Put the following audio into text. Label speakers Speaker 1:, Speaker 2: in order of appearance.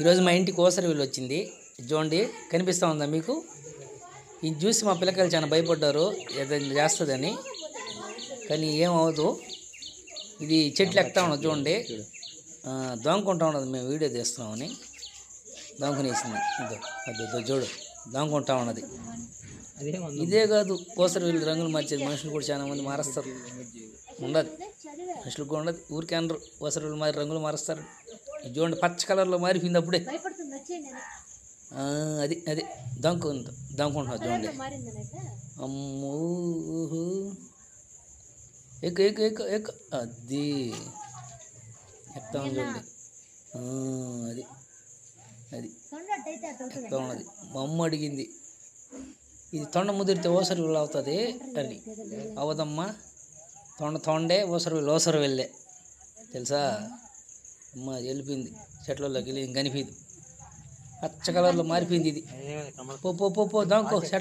Speaker 1: ఈరోజు మా ఇంటికి ఓసరి వీళ్ళు వచ్చింది. చూడండి, కనిపిస్తూ ఉందా మీకు? ఇది చూసి మా పిల్లకాయలు చాలా భయపడ్డారు ఏదైనా చేస్తుందని, కానీ ఏమవదు. ఇది చెట్లు ఎక్కుతా ఉన్నది చూడండి, దొంగకుంటా ఉన్నది. మేము వీడియో తీస్తున్నామని దొంగకునేసింది. ఇదో అదో చూడు, దొంగకుంటా ఉన్నది. ఇదే కాదు, ఓసరి వీళ్ళు రంగులు మార్చేది. మనుషులు కూడా చాలా మంది మారుస్తారు. ఉండదు, మనుషులు కూడా ఉండదు. ఊరికే అనరు ఓసరి వీళ్ళు మారి రంగులు మారుస్తారు. ఇది చూడండి, పచ్చ కలర్లో మారిపోయింది అప్పుడే. అది అది దొంగకుంటున్నా చూడండి. అమ్మో, ఎక్కు ఎక్కు ఎక్కు ఎక్కు, అది ఎక్కుతా ఉంది చూడండి. అది అది ఎక్కుతా ఉన్నది. మా అమ్మ అడిగింది, ఇది తొండ ముదిరితే ఓసరి వీళ్ళు అవుతుంది అని. అవదమ్మా, తొండే ఓసరి వెళ్ళే తెలుసా? అమ్మ వెళ్ళిపోయింది చెట్లలోకి వెళ్ళి, కనిపింది. పచ్చ కలర్లో మారిపోయింది. ఇది పో పో పో పో, దాంకో చెట్ల